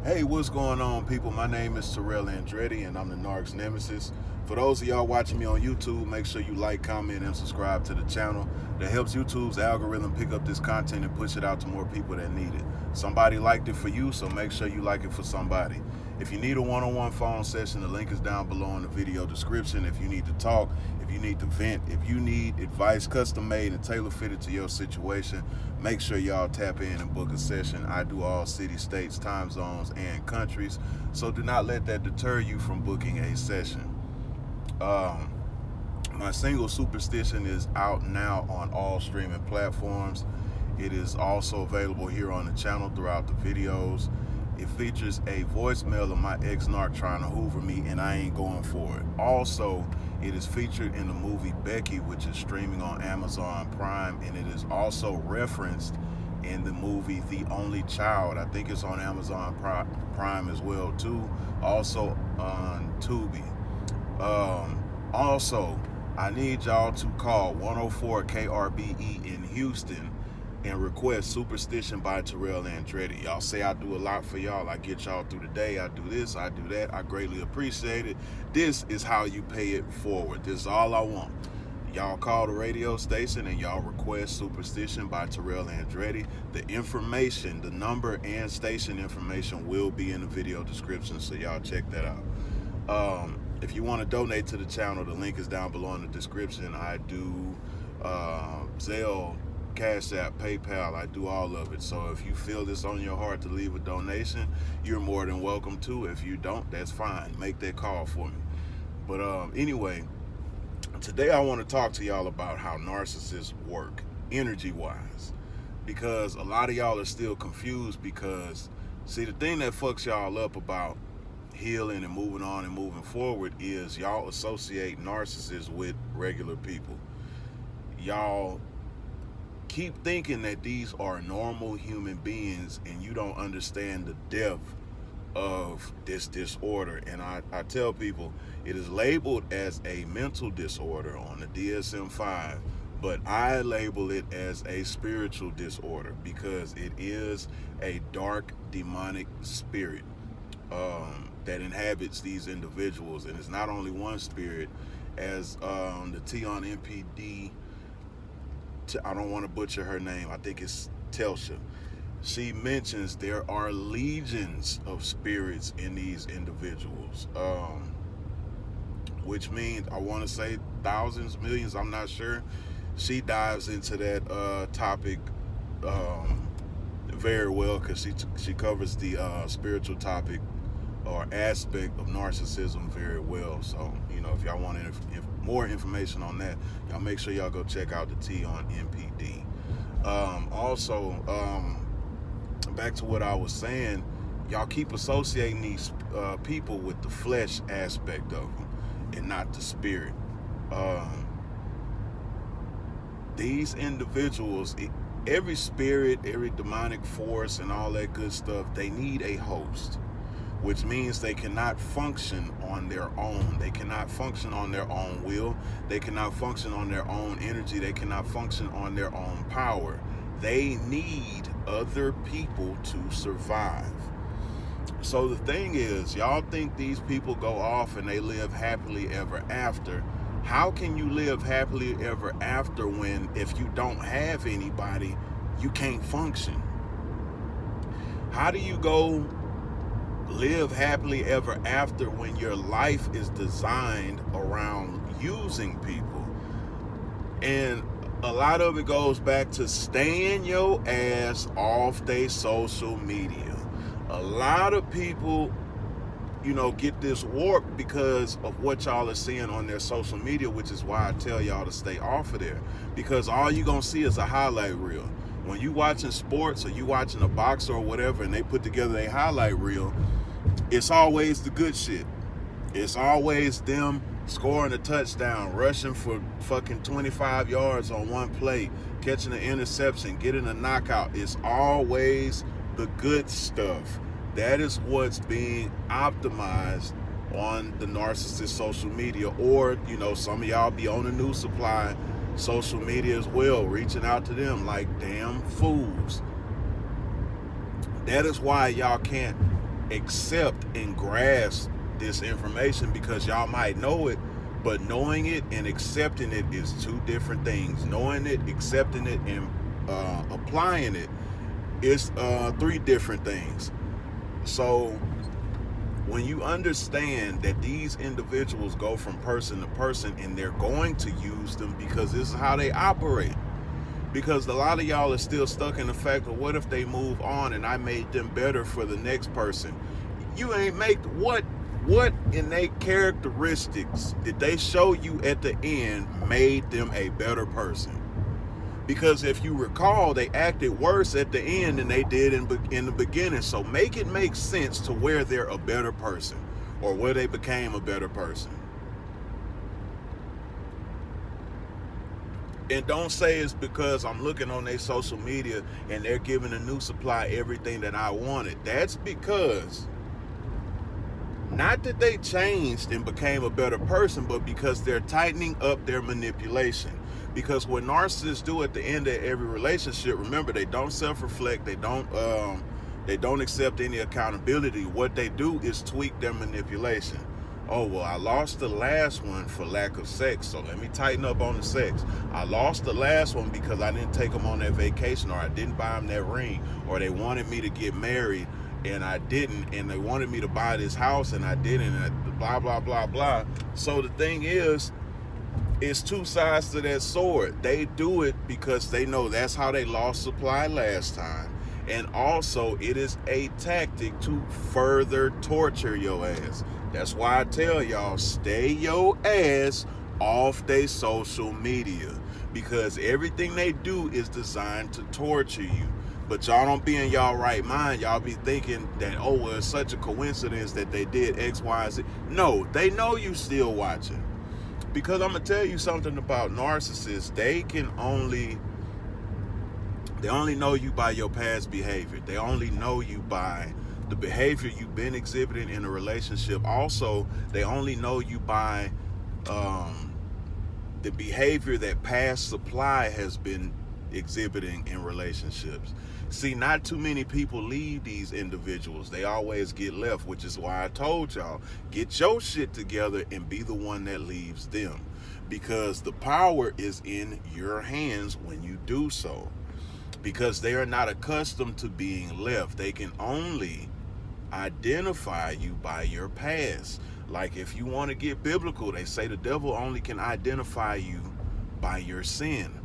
Hey, what's going on, people? My name is Terrell Andretti, and I'm the Narc's Nemesis. For those of y'all watching me on YouTube, make sure you like, comment, and subscribe to the channel. That helps YouTube's algorithm pick up this content and push it out to more people that need it. Somebody liked it for you, so make sure you like it for somebody. If you need a one-on-one phone session, the link is down below in the video description. If you need to talk, if you need to vent, if you need advice custom-made and tailor-fitted to your situation, make sure y'all tap in and book a session. I do all cities, states, time zones, and countries, so do not let that deter you from booking a session. My single Superstition is out now on all streaming platforms. It is also available here on the channel throughout the videos. It features a voicemail of my ex-narc trying to hoover me, and I ain't going for it. Also, it is featured in the movie Becky, which is streaming on Amazon Prime, and it is also referenced in the movie The Only Child. I think it's on Amazon Prime as well too. Also on Tubi. Also, I need y'all to call 104 KRBE in Houston and request Superstition by Terrell Andretti. Y'all say I do a lot for y'all. I get y'all through the day. I do this, I do that. I greatly appreciate it. This is how you pay it forward. This is all I want. Y'all call the radio station and y'all request Superstition by Terrell Andretti. The information, the number and station information will be in the video description, so y'all check that out. If you want to donate to the channel, the link is down below in the description. I do Zelle, Cash App, PayPal. I do all of it. So if you feel this on your heart to leave a donation, you're more than welcome to. If you don't, that's fine. Make that call for me. But anyway, today I want to talk to y'all about how narcissists work energy-wise, because a lot of y'all are still confused. Because see, the thing that fucks y'all up about healing and moving on and moving forward is y'all associate narcissists with regular people. Y'all keep thinking that these are normal human beings, and you don't understand the depth of this disorder. And I tell people it is labeled as a mental disorder on the DSM-5, but I label it as a spiritual disorder because it is a dark demonic spirit that inhabits these individuals. And it's not only one spirit, as the T on MPD, I don't want to butcher her name, I think it's Telsha. She mentions there are legions of spirits in these individuals, which means, I want to say thousands, millions, I'm not sure. She dives into that topic very well, because she covers the spiritual topic or aspect of narcissism very well. So, you know, if y'all want more information on that, y'all make sure y'all go check out the T on MPD. Also, back to what I was saying, y'all keep associating these people with the flesh aspect of them and not the spirit. These individuals, every spirit, every demonic force and all that good stuff, they need a host, which means they cannot function on their own. They cannot function on their own will. They cannot function on their own energy. They cannot function on their own power. They need other people to survive. So the thing is, y'all think these people go off and they live happily ever after. How can you live happily ever after when, if you don't have anybody, you can't function? How do you go live happily ever after when your life is designed around using people? And a lot of it goes back to staying your ass off their social media. A lot of people, you know, get this warped because of what y'all are seeing on their social media, which is why I tell y'all to stay off of there, because all you're gonna see is a highlight reel. When you watching sports or you watching a boxer or whatever, and they put together a highlight reel, it's always the good shit. It's always them scoring a touchdown, rushing for fucking 25 yards on one play, catching an interception, getting a knockout. It's always the good stuff. That is what's being optimized on the narcissist social media. Or, you know, some of y'all be on the new supply social media as well, reaching out to them like damn fools. That is why y'all can't accept and grasp this information, because y'all might know it, but knowing it and accepting it is two different things. Knowing it, accepting it, and applying it is three different things. So when you understand that these individuals go from person to person, and they're going to use them because this is how they operate. Because a lot of y'all are still stuck in the fact of, what if they move on and I made them better for the next person? You ain't make what in their characteristics did they show you at the end made them a better person? Because if you recall, they acted worse at the end than they did in the beginning. So make it make sense to where they're a better person, or where they became a better person. And don't say it's because I'm looking on their social media and they're giving a new supply everything that I wanted. That's because, not that they changed and became a better person, but because they're tightening up their manipulation. Because what narcissists do at the end of every relationship, remember, they don't self-reflect, they don't accept any accountability. What they do is tweak their manipulation. Oh, well, I lost the last one for lack of sex, so let me tighten up on the sex. I lost the last one because I didn't take them on that vacation, or I didn't buy them that ring, or they wanted me to get married and I didn't, and they wanted me to buy this house and I didn't, and blah, blah, blah, blah. So the thing is, it's two sides to that sword. They do it because they know that's how they lost supply last time. And also, it is a tactic to further torture your ass. That's why I tell y'all, stay your ass off their social media, because everything they do is designed to torture you. But y'all don't be in y'all right mind. Y'all be thinking that, oh, well, it's such a coincidence that they did X, Y, Z. No, they know you still watching. Because I'm going to tell you something about narcissists. They only know you by your past behavior. They only know you by the behavior you've been exhibiting in a relationship. Also, they only know you by the behavior that past supply has been exhibiting in relationships. See, not too many people leave these individuals. They always get left, which is why I told y'all, get your shit together and be the one that leaves them. Because the power is in your hands when you do so. Because they are not accustomed to being left. They can only identify you by your past. Like, if you want to get biblical, they say the devil only can identify you by your sin.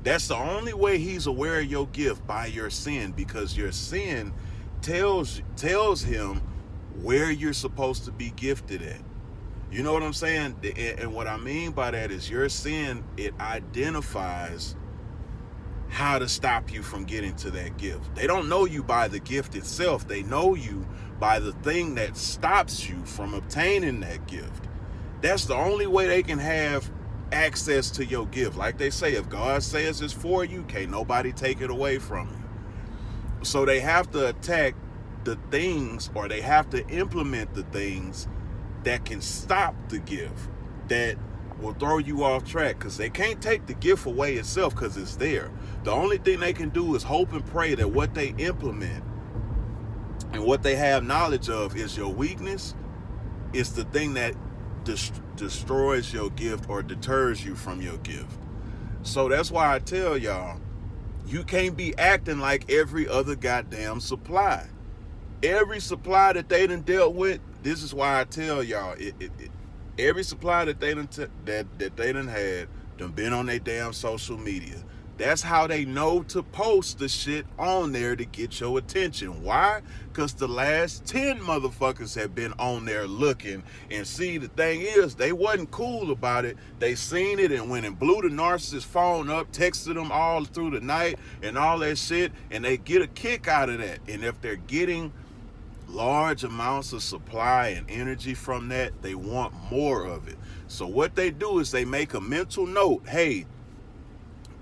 That's the only way he's aware of your gift, by your sin, because your sin tells him where you're supposed to be gifted at. You know what I'm saying? And what I mean by that is, your sin, it identifies how to stop you from getting to that gift. They don't know you by the gift itself. They know you by the thing that stops you from obtaining that gift. That's the only way they can have access to your gift. Like they say, if God says it's for you, can't nobody take it away from you. So they have to attack the things, or they have to implement the things that can stop the gift, that will throw you off track, because they can't take the gift away itself because it's there. The only thing they can do is hope and pray that what they implement and what they have knowledge of is your weakness. It's the thing that destroys your gift or deters you from your gift. So that's why I tell y'all, you can't be acting like every other goddamn supply. Every supply that they done dealt with, this is why I tell y'all, every supply that they done had done been on their damn social media. That's how they know to post the shit on there to get your attention. Why? Because the last 10 motherfuckers have been on there looking. And see, the thing is, they wasn't cool about it. They seen it and went and blew the narcissist phone up, texted them all through the night and all that shit. And they get a kick out of that. And if they're getting large amounts of supply and energy from that, they want more of it. So what they do is they make a mental note. Hey,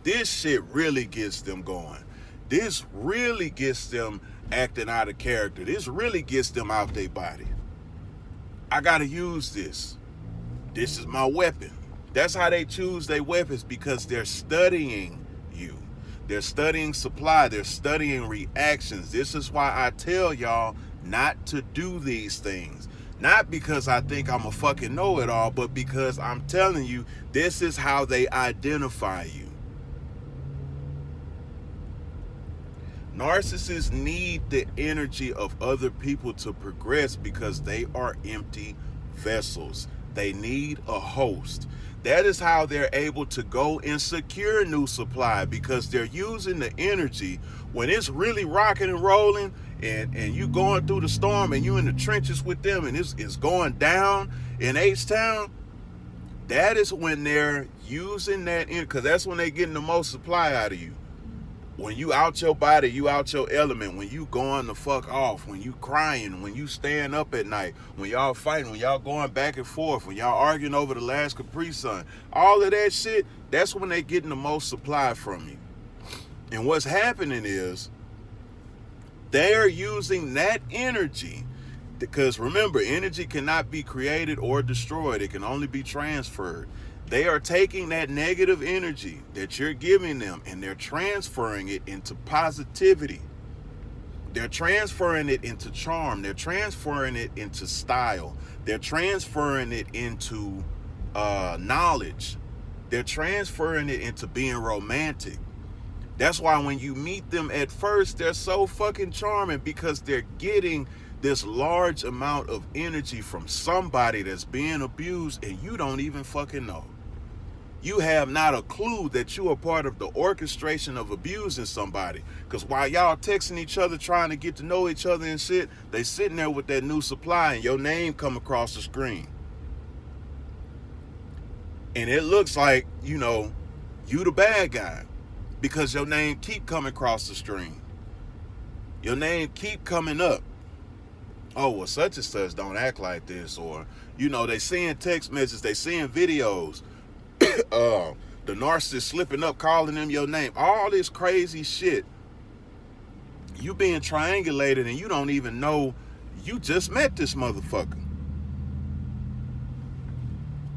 this shit really gets them going. This really gets them acting out of character. This really gets them out their body. I gotta use this. This is my weapon. That's how they choose their weapons, because they're studying you. They're studying supply. They're studying reactions. This is why I tell y'all, not to do these things. Not because I think I'm a fucking know-it-all, but because I'm telling you, this is how they identify you. Narcissists need the energy of other people to progress because they are empty vessels. They need a host. That is how they're able to go and secure new supply, because they're using the energy when it's really rocking and rolling, and you going through the storm and you in the trenches with them, and it's going down in H-Town. That is when they're using that because that's when they're getting the most supply out of you. When you out your body, you out your element, when you going the fuck off, when you crying, when you staying up at night, when y'all fighting, when y'all going back and forth, when y'all arguing over the last Capri Sun, all of that shit, that's when they getting the most supply from you. And what's happening is they're using that energy, because remember, energy cannot be created or destroyed. It can only be transferred. They are taking that negative energy that you're giving them and they're transferring it into positivity. They're transferring it into charm. They're transferring it into style. They're transferring it into knowledge. They're transferring it into being romantic. That's why when you meet them at first, they're so fucking charming, because they're getting this large amount of energy from somebody that's being abused and you don't even fucking know. You have not a clue that you are part of the orchestration of abusing somebody. Because while y'all texting each other, trying to get to know each other and shit, they sitting there with that new supply and your name come across the screen. And it looks like, you know, you the bad guy, because your name keep coming across the screen. Your name keep coming up. Oh, well, such and such don't act like this. Or, you know, they seeing text messages, they seeing videos. The narcissist slipping up, calling them your name. All this crazy shit. You being triangulated and you don't even know you just met this motherfucker.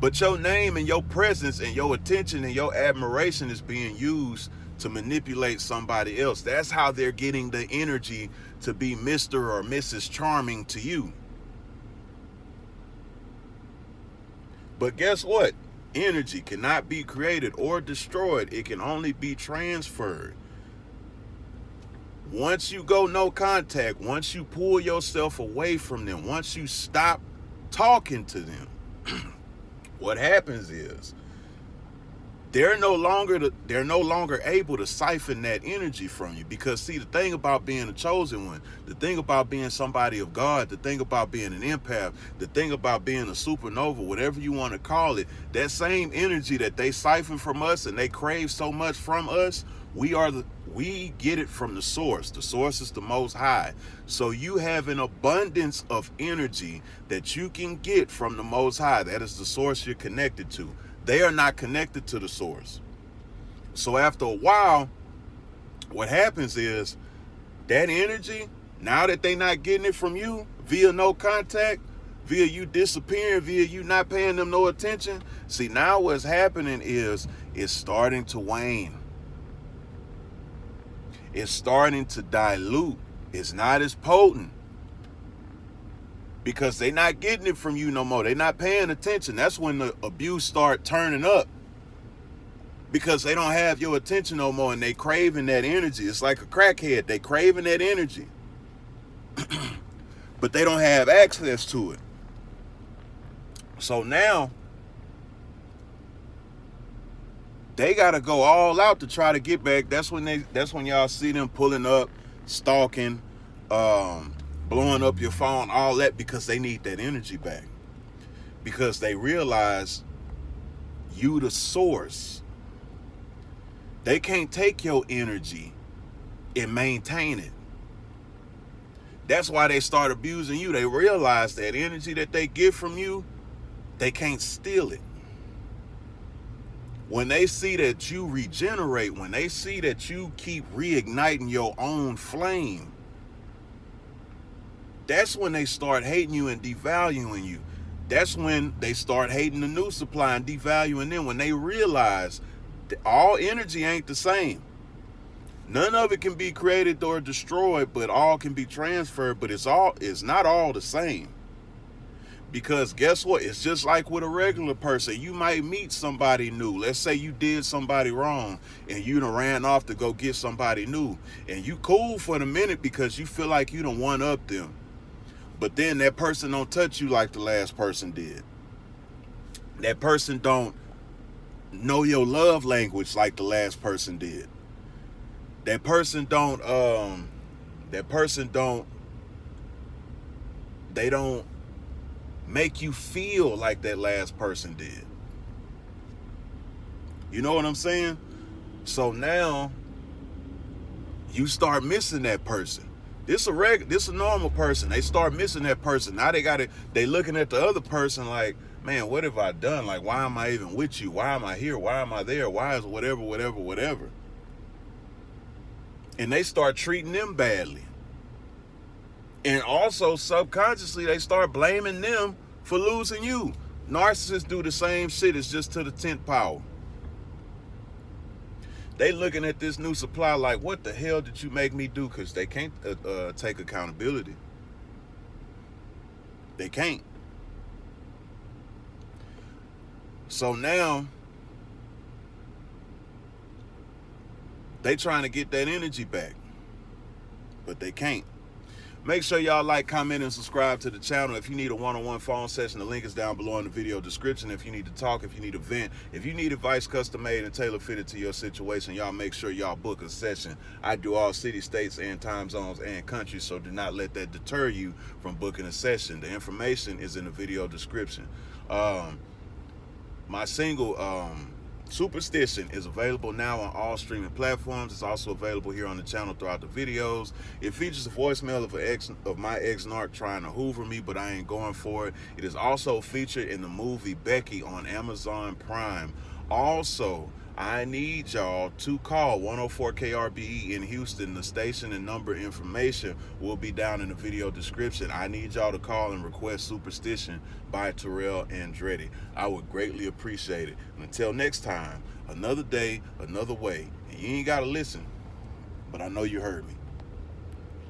But your name and your presence and your attention and your admiration is being used to manipulate somebody else. That's how they're getting the energy to be Mr. or Mrs. Charming to you. But guess what? Energy cannot be created or destroyed. It can only be transferred. Once you go no contact, once you pull yourself away from them, once you stop talking to them, what happens is they're no longer able to siphon that energy from you. Because see, the thing about being a chosen one, the thing about being somebody of God, the thing about being an empath, the thing about being a supernova, whatever you want to call it, that same energy that they siphon from us and they crave so much from us, we get it from the source. The source is the Most High. So you have an abundance of energy that you can get from the Most High. That is the source you're connected to. They are not connected to the source. So after a while, what happens is that energy, now that they're not getting it from you via no contact, via you disappearing, via you not paying them no attention, see, now what's happening is it's starting to wane. It's starting to dilute. It's not as potent. Because they're not getting it from you no more. They're not paying attention. That's when the abuse start turning up. Because they don't have your attention no more and they craving that energy. It's like a crackhead. They craving that energy. But they don't have access to it. So now, they got to go all out to try to get back. That's when y'all see them pulling up, stalking, blowing up your phone, all that, because they need that energy back. Because they realize you the source. They can't take your energy and maintain it. That's why they start abusing you. They realize that energy that they get from you, they can't steal it. When they see that you regenerate, when they see that you keep reigniting your own flame, that's when they start hating you and devaluing you. That's when they start hating the new supply and devaluing them. When they realize that all energy ain't the same. None of it can be created or destroyed, but all can be transferred, but it's not all the same. Because guess what? It's just like with a regular person. You might meet somebody new. Let's say you did somebody wrong and you done ran off to go get somebody new. And you cool for the minute because you feel like you done one up them. But then that person don't touch you like the last person did. That person don't know your love language like the last person did. That person don't they don't make you feel like that last person did. You know what I'm saying? So now you start missing that person. This a normal person. They start missing that person. Now they looking at the other person like, man, what have I done? Like, why am I even with you? Why am I here? Why am I there? Why is whatever? And they start treating them badly. And also subconsciously they start blaming them for losing you. Narcissists do the same shit. It's just to the 10th power. They looking at this new supply like, what the hell did you make me do? Because they can't take accountability. They can't. So now they trying to get that energy back, but they can't. Make sure y'all like, comment, and subscribe to the channel. If you need a one-on-one phone session, the link is down below in the video description. If you need to talk, if you need a vent, if you need advice custom made and tailor fitted to your situation, y'all make sure y'all book a session. I do all cities, states, and time zones and countries, so do not let that deter you from booking a session. The information is in the video description. My single, Superstition, is available now on all streaming platforms. It's also available here on the channel throughout the videos. It features a voicemail of my ex-narc trying to hoover me, but I ain't going for it. It is also featured in the movie Becky on Amazon Prime. Also, I need y'all to call 104 KRBE in Houston. The station and number information will be down in the video description. I need y'all to call and request Superstition by Terrell Andretti. I would greatly appreciate it. And until next time, another day, another way. And you ain't got to listen, but I know you heard me.